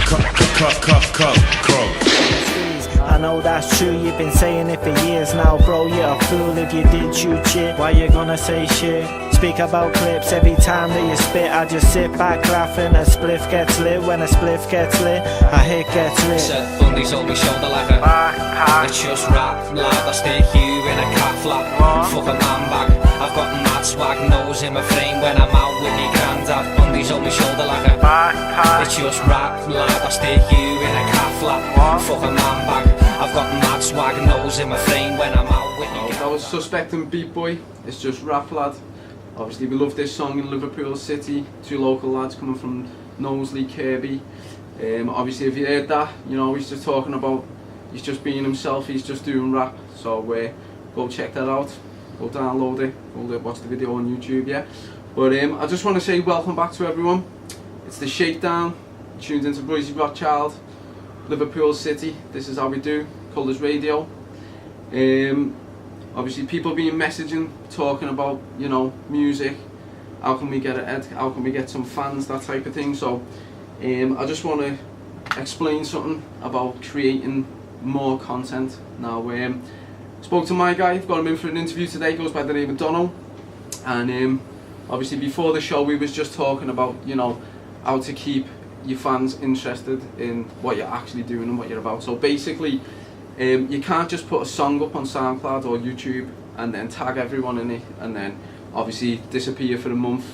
I know that's true, you've been saying it for years now. Bro, you're a fool if you did shoot shit. Why you gonna say shit? Speak about clips every time that you spit. I just sit back laughing. A spliff gets lit. When a spliff gets lit, a hit gets lit. Said Bundy's on my shoulder like a it's just rap, lad, I stay here in a cat flap. Fuck a man bag, I've got mad swag. Nose in my frame when I'm out with me granddad. Bundy's on my shoulder like a it's just rap, lad, I stay here in a cat flap. Fuck a man bag, I've got mad swag. Nose in my frame when I'm out with me granddad. That was Suspect and Beat Boy, it's just rap, lad. Obviously we love this song in Liverpool City, two local lads coming from Knowsley, Kirby. Obviously if you heard that, you know, he's just talking about, he's just being himself, he's just doing rap. So go check that out, go download it, go watch the video on YouTube, yeah. But I just want to say welcome back to everyone. It's the Shakedown, tuned into Royzy Rothschild, Liverpool City. This is how we do, Colours Radio. Obviously people being messaging, talking about, you know, music, how can we get ahead, how can we get some fans, that type of thing. So I just want to explain something about creating more content. Now spoke to my guy, I've got him in for an interview today, goes by the name of Donno. And obviously before the show we was just talking about, you know, how to keep your fans interested in what you're actually doing and what you're about. So basically you can't just put a song up on SoundCloud or YouTube and then tag everyone in it and then obviously disappear for a month.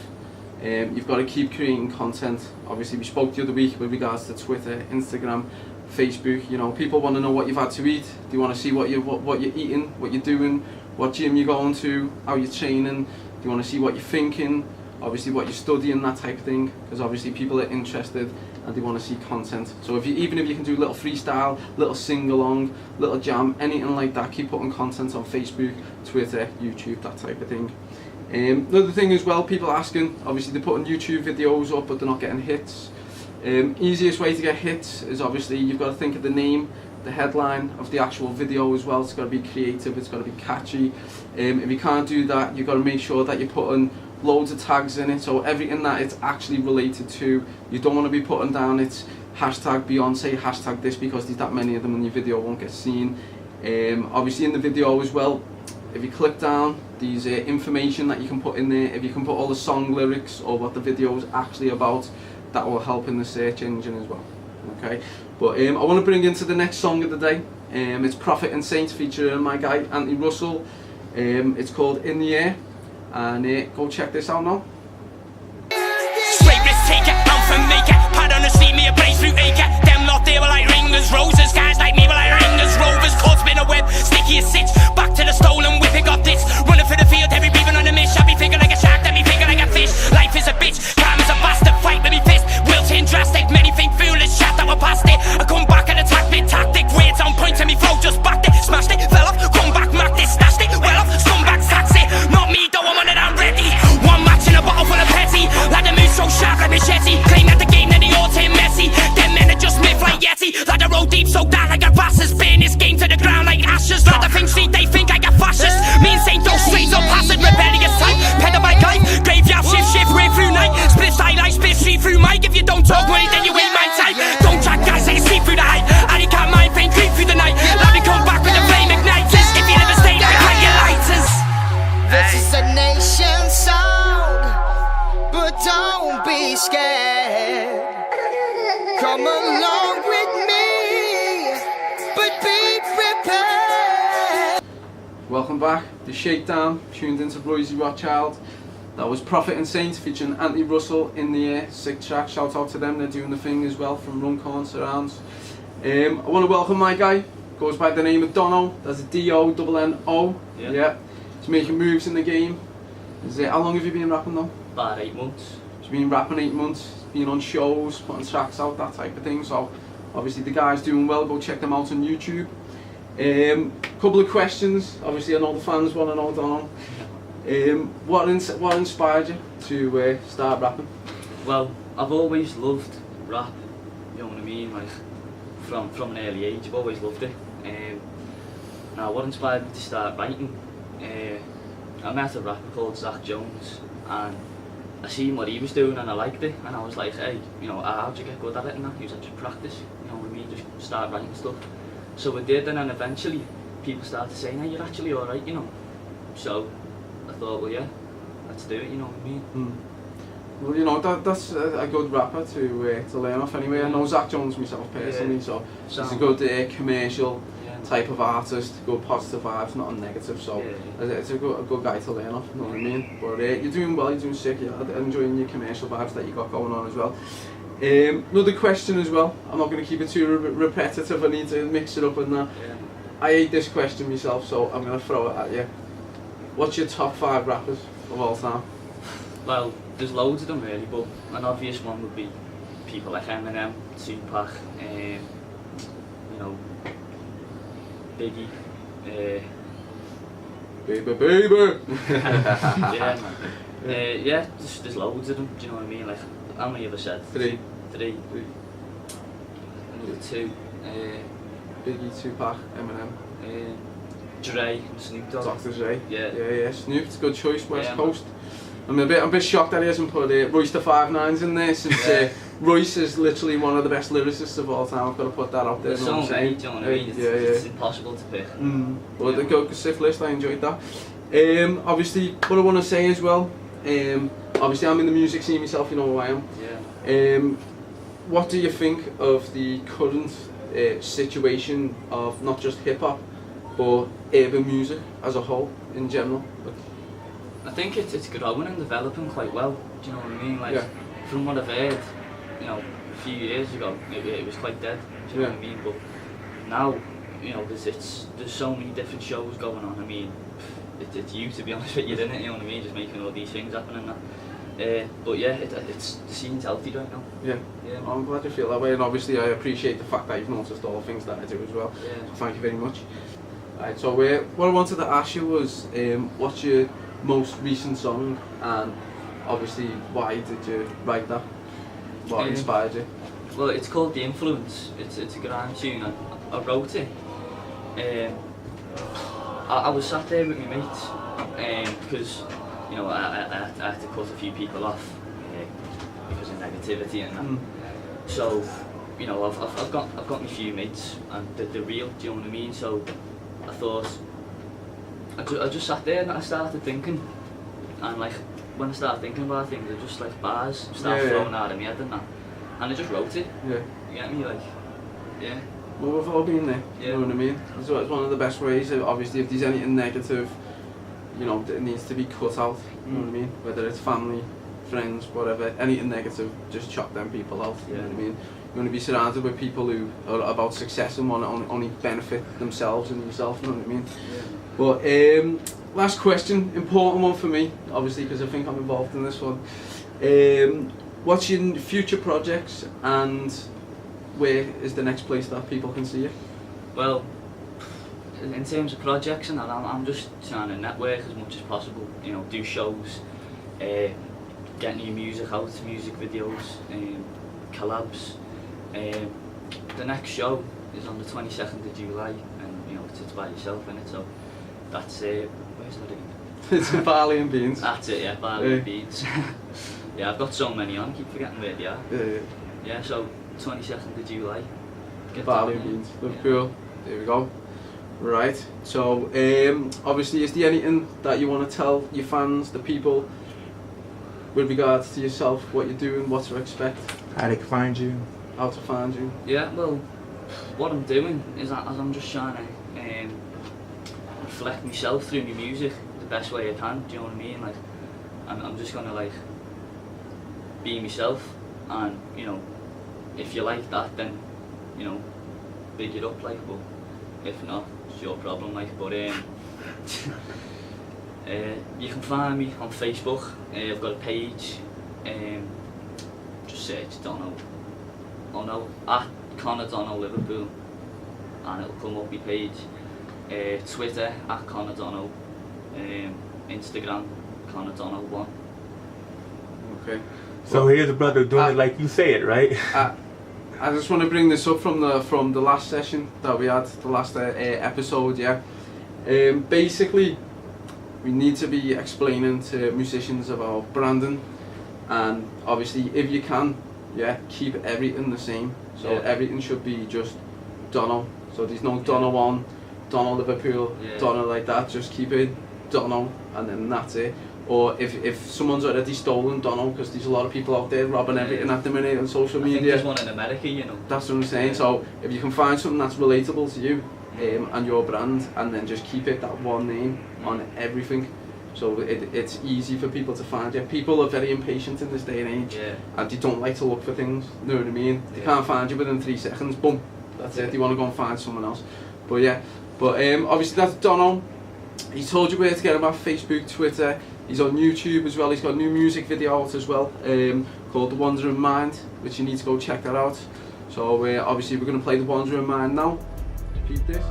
You've got to keep creating content. Obviously we spoke the other week with regards to Twitter, Instagram, Facebook. You know, people want to know what you've had to eat. They want to see what you're eating, what you're doing, what gym you're going to, how you're training. They want to see what you're thinking, obviously what you're studying, that type of thing, because obviously people are interested and they want to see content. So even if you can do little freestyle, little sing-along, little jam, anything like that, keep putting content on Facebook, Twitter, YouTube, that type of thing. Another thing as well, people asking, obviously they're putting YouTube videos up but they're not getting hits. Easiest way to get hits is obviously you've got to think of the name, the headline of the actual video as well. It's got to be creative, it's got to be catchy. If you can't do that, you've got to make sure that you're putting loads of tags in it, so everything that it's actually related to. You don't want to be putting down it's hashtag Beyonce, hashtag this, because there's that many of them and your video won't get seen. Obviously in the video as well, if you click down, there's information that you can put in there. If you can put all the song lyrics or what the video is actually about, that will help in the search engine as well. Okay, but I want to bring into the next song of the day. It's Prophet and Saint featuring my guy Anthony Russell. It's called In the Air, and go check this out now. Straight risk taker, anthem maker, pad on the seat, me a blaze through acre. Them not there were like ringers, roses, guys like me were like ringers, rovers, caught spin a web, sticky as sitch, back to the stolen whip, it got this, running for the field, every breathing on the miss, I be thinking like a shark, then me thinking like a fish, life is a bitch, calm as a bastard, fight with me fist, wilting drastic, many think foolish, chat that were past it, I come back and attack me tactic, words on point to me throat, just backed it, smashed it, fell off, come back, macked it, stashed it, well off, scumbag, sacks it, not me though, I'm on it, I'm ready, one match in a bottle full of petty, like the moon so sharp like machete, claim that the game then the all team messy, them men are just myth like Yeti, like the road deep so down like a bastards, spin this game to the ground like ashes, like the thing street they think I got fascist, me and Saint those streets on passive, rebellious type, pedal my life, graveyard shift way through night, split side light, split street through mic, if you don't talk money then you ain't my type, don't chat guys say see through the hype, and you can't mind pain creep through the night, let me come back with the flame igniters, if you never stay like light your lighters. This is a nation song, but don't be scared. Come along with me, but be prepared. Welcome back, the Shakedown, tuned into Royzy Rothschild. That was Prophet and Saint featuring Anthony Russell, In the Air, sick track, shout out to them, they're doing the thing as well from Runcorn Surrounds. I want to welcome my guy, goes by the name of Donno, that's a D-O-N-N-O, yeah. He's making moves in the game. How long have you been rapping though? About 8 months. He's been rapping 8 months, been on shows, putting tracks out, that type of thing, so obviously the guy's doing well, go check them out on YouTube. Couple of questions, obviously I know the fans want to know, Donno. What inspired you to start rapping? Well, I've always loved rap, you know what I mean, like from an early age, I've always loved it. Now what inspired me to start writing? I met a rapper called Zach Jones, and I seen what he was doing and I liked it, and I was like, hey, you know, how'd you get good at it and that? He was like, just practice, you know what I mean, just start writing stuff. So I did, and then eventually people started saying, hey, you're actually alright, you know. So I thought, well, yeah, let's do it, you know what I mean. Well, you know, that's a good rapper to learn off anyway. I know Zach Jones myself personally, so he's a good commercial type of artist, good positive vibes, not a negative, so it's a good guy to learn off, you know what I mean? But you're doing well, you're doing sick, you're enjoying your commercial vibes that you got going on as well. Another question as well, I'm not going to keep it too repetitive, I need to mix it up and that. I hate this question myself, so I'm going to throw it at you. What's your top 5 rappers of all time? Well, there's loads of them really, but an obvious one would be people like Eminem, Tupac, you know, Biggie, Baby! yeah, man. Yeah, there's loads of them, do you know what I mean? Like, how many have I said? 3. Another 2. Biggie, Tupac, Eminem. Dre, Snoop Dogg. Dr. Dre. Yeah. Snoop's a good choice, West Yeah, Coast. I'm a bit shocked that he hasn't put Royce the 5'9's in there, since Royce is literally one of the best lyricists of all time. I've got to put that out there. There's so many, do you know what I mean? It's impossible to pick. But the good Sif list, I enjoyed that. Obviously, what I want to say as well, obviously I'm in the music scene myself, you know who I am. Yeah. What do you think of the current situation of not just hip hop, but urban music as a whole in general? I think it's growing and developing quite well, do you know what I mean? Like, from what I've heard, you know, a few years ago, it was quite dead, do you know what I mean? But now, you know, there's so many different shows going on. I mean, it's you, to be honest with you, isn't it? You know what I mean? Just making all these things happen and that. But yeah, it's the scene's healthy right now. Yeah. Well, I'm glad you feel that way, and obviously I appreciate the fact that you've noticed all the things that I do as well. Yeah. So thank you very much. Right, so what I wanted to ask you was, what's your most recent song, and obviously why did you write that? What inspired you? Well, it's called The Influence. It's a grime tune, and I wrote it. I was sat there with my mates, because you know I had to cut a few people off because of negativity and that. So you know I've got my few mates, and they're real. Do you know what I mean? So I thought. I just sat there and I started thinking, and like when I started thinking about things, they're just like bars started flowing out of my head and that, and I just wrote it. You get me? Like, well, we've all been there, you know what I mean? It's one of the best ways. Obviously, if there's anything negative, you know, it needs to be cut out, you know what I mean? Whether it's family, friends, whatever, anything negative, just chop them people out, you know what I mean? You want to be surrounded with people who are about success and want to only benefit themselves and yourself, you know what I mean? But last question, important one for me, obviously, because I think I'm involved in this one. What's your future projects, and where is the next place that people can see you? Well, in terms of projects and that, I'm just trying to network as much as possible. You know, do shows, get new music out, music videos, collabs. The next show is on the 22nd of July, and you know it's by yourself in it, so that's where's that again? It's in Barley and Beans. That's it, yeah, Barley and Beans. Yeah, I've got so many on, I keep forgetting where they are. Yeah, so 22nd of July. Get Barley and Beans, look cool. There we go. Right, so obviously, is there anything that you want to tell your fans, the people, with regards to yourself, what you're doing, what to expect? How they can find you? How to find you? Yeah, well, what I'm doing is that I'm just trying to reflect myself through my music the best way I can, do you know what I mean? Like, I'm just gonna like be myself, and you know, if you like that, then you know, big it up, like, but if not, it's your problem, like. But you can find me on Facebook. I've got a page. Just search Donno. At Connor Donno Liverpool, and it'll come up my page. Twitter at Connor Donno. Instagram Connor Donno 1. Okay. So here's a brother doing it like you say it, right? I just want to bring this up from the last session that we had, the last episode. Yeah. Basically, we need to be explaining to musicians about branding, and obviously if you can, yeah, keep everything the same. So everything should be just Donno. So there's no Donno 1, Donno Liverpool, Donno like that. Just keep it Donno, and then that's it. Or if someone's already stolen Donno, because there's a lot of people out there robbing everything at the minute on social media. I think there's one in America, you know. That's what I'm saying. So if you can find something that's relatable to you and your brand, and then just keep it that one name on everything. So it's easy for people to find you. People are very impatient in this day and age, and they don't like to look for things, you know what I mean? They can't find you within 3 seconds, boom, that's it, they want to go and find someone else. But yeah, obviously that's Donno. He told you where to get him at: Facebook, Twitter. He's on YouTube as well. He's got a new music video out as well, called The Wandering Mind, which you need to go check that out. So obviously we're going to play The Wandering Mind now. Repeat this.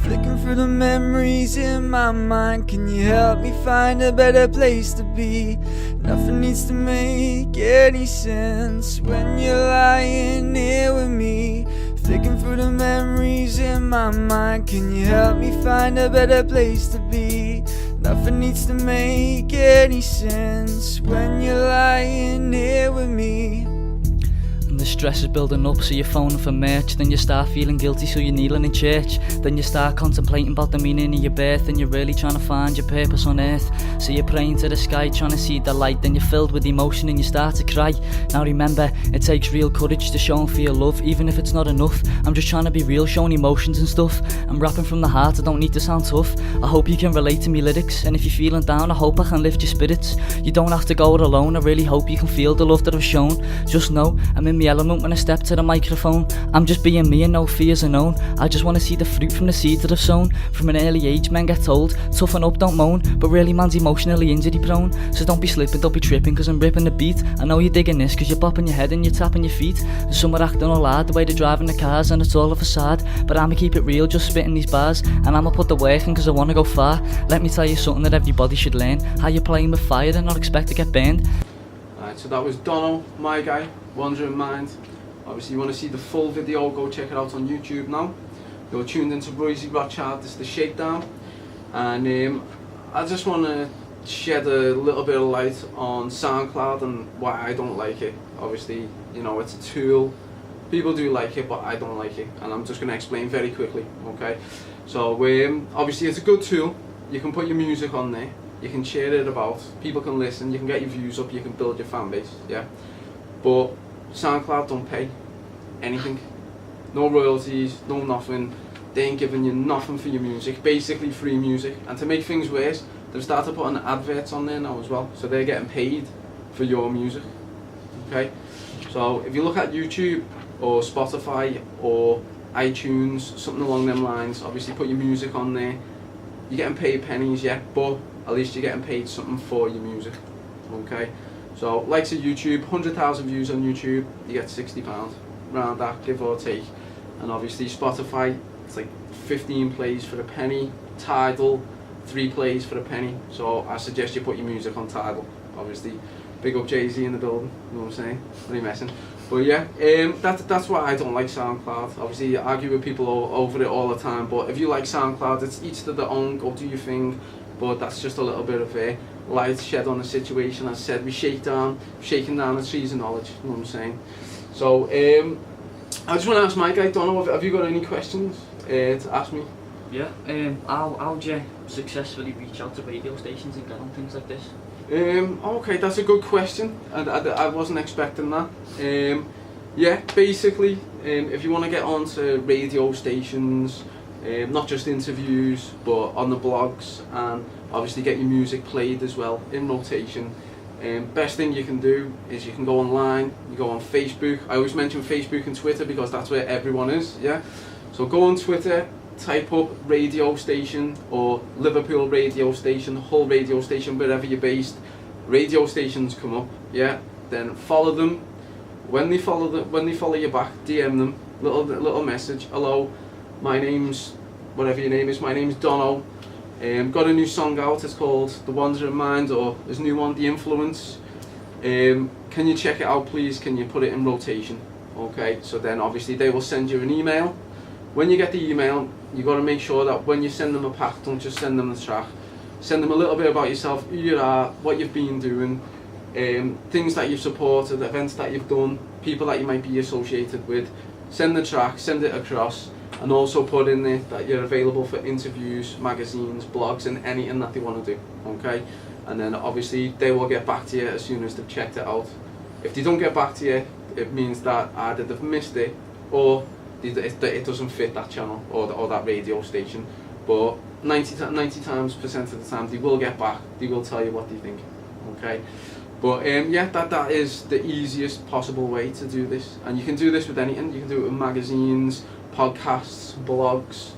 Flicking through the memories in my mind, can you help me find a better place to be? Nothing needs to make any sense when you're lying here with me. Flicking through the memories in my mind, can you help me find a better place to be? Nothing needs to make any sense when you're lying here with me. And the stress is building up, so you're phoning for merch. Then you start feeling guilty, so you're kneeling in church. Then you start contemplating about the meaning of your birth, and you're really trying to find your purpose on earth. So you're praying to the sky, trying to see the light. Then you're filled with emotion and you start to cry. Now remember, it takes real courage to show and feel love, even if it's not enough. I'm just trying to be real, showing emotions and stuff. I'm rapping from the heart, I don't need to sound tough. I hope you can relate to me lyrics, and if you're feeling down, I hope I can lift your spirits. You don't have to go it alone, I really hope you can feel the love that I've shown. Just know, I'm in my element when I step to the microphone. I'm just being me and no fears are known. I just want to see the fruit from the seeds that I've sown. From an early age, men get told, toughen up, don't moan. But really man's emotionally injury prone. So don't be slipping, don't be tripping, cause I'm ripping the beat. I know you're digging this, cause you're bopping your head and you're tapping your feet. And some are acting all hard, the way they're driving the cars, and it's all a facade. But I'ma keep it real, just spitting these bars. And I'ma put the work in, cause I wanna go far. Let me tell you something that everybody should learn: how you're playing with fire and not expect to get burned. Alright, so that was Donno, my guy, Wandering Mind. Obviously you want to see the full video, go check it out on YouTube now. You're tuned into Royzy Rothschild, this is the Shakedown. And I just want to shed a little bit of light on SoundCloud and why I don't like it. Obviously, you know, it's a tool. People do like it, but I don't like it. And I'm just going to explain very quickly, okay? So obviously it's a good tool. You can put your music on there. You can share it about. People can listen. You can get your views up. You can build your fan base, yeah? But SoundCloud don't pay anything, no royalties, no nothing. They ain't giving you nothing for your music, basically free music. And to make things worse, they've started putting adverts on there now as well, so they're getting paid for your music, okay? So if you look at YouTube or Spotify or iTunes, something along them lines, obviously put your music on there, you're getting paid pennies, yeah, but at least you're getting paid something for your music, okay? So, like to YouTube, 100,000 views on YouTube, you get £60, around that, give or take. And obviously Spotify, it's like 15 plays for a penny. Tidal, 3 plays for a penny. So I suggest you put your music on Tidal. Obviously, big up Jay-Z in the building, you know what I'm saying? Really messing. But yeah, that's why I don't like SoundCloud. Obviously, I argue with people over it all the time, but if you like SoundCloud, it's each to their own, go do your thing. But that's just a little bit of light shed on the situation. As I said, we shaking down the trees of knowledge, you know what I'm saying? So, I just want to ask my guy, Donno, have you got any questions to ask me? Yeah, how do you successfully reach out to radio stations and get on things like this? Okay, that's a good question. I wasn't expecting that. Yeah, basically, if you want to get onto radio stations, not just interviews, but on the blogs, and obviously get your music played as well in rotation. Best thing you can do is you can go online, you go on Facebook. I always mention Facebook and Twitter because that's where everyone is, yeah? So go on Twitter, type up radio station or Liverpool radio station, Hull radio station, wherever you're based. Radio stations come up, yeah? Then follow them. When they follow you back, DM them, little message. Hello, my name's, whatever your name is, my name's Donno. Got a new song out, it's called The Wandering Mind, or there's a new one, The Influence. Can you check it out please, can you put it in rotation? Okay, so then obviously they will send you an email. When you get the email, you got to make sure that when you send them a pack, don't just send them the track. Send them a little bit about yourself, who you are, what you've been doing, things that you've supported, events that you've done, people that you might be associated with. Send the track, send it across, and also put in there that you're available for interviews, magazines, blogs, and anything that they want to do, okay? And then obviously they will get back to you as soon as they've checked it out. If they don't get back to you, it means that either they've missed it or it doesn't fit that channel or that radio station. But 90% of the time they will get back, they will tell you what they think, okay? But yeah, that is the easiest possible way to do this. And you can do this with anything. You can do it with magazines, podcasts, blogs,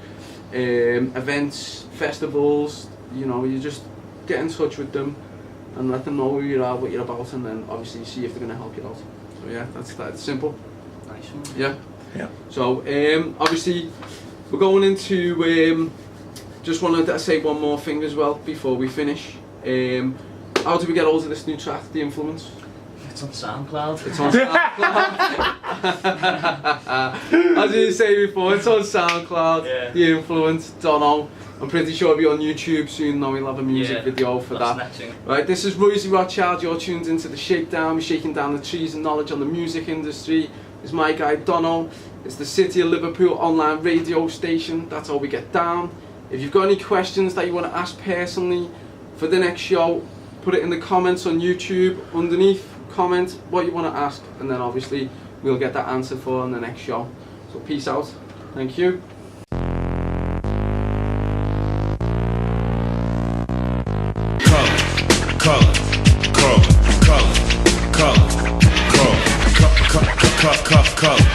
events, festivals. You know, you just get in touch with them and let them know who you are, what you're about, and then obviously see if they're going to help you out. So yeah, that's simple. Nice one. Yeah. Yeah. So obviously we're going into, just wanted to say one more thing as well before we finish. How do we get hold of this new track, The Influence? It's on SoundCloud. It's on SoundCloud. As you say before, it's on SoundCloud. Yeah. The Influence, Donno. I'm pretty sure it'll be on YouTube soon. Now we'll have a music video for that. Next thing. Right, this is Royzy Rothschild. You're tuned into the Shakedown. We're shaking down the trees and knowledge on the music industry. It's my guy Donno. It's the City of Liverpool online radio station. That's how we get down. If you've got any questions that you want to ask personally for the next show, put it in the comments on YouTube underneath. Comment what you want to ask, and then obviously we'll get that answered for on the next show. So peace out. Thank you. Color.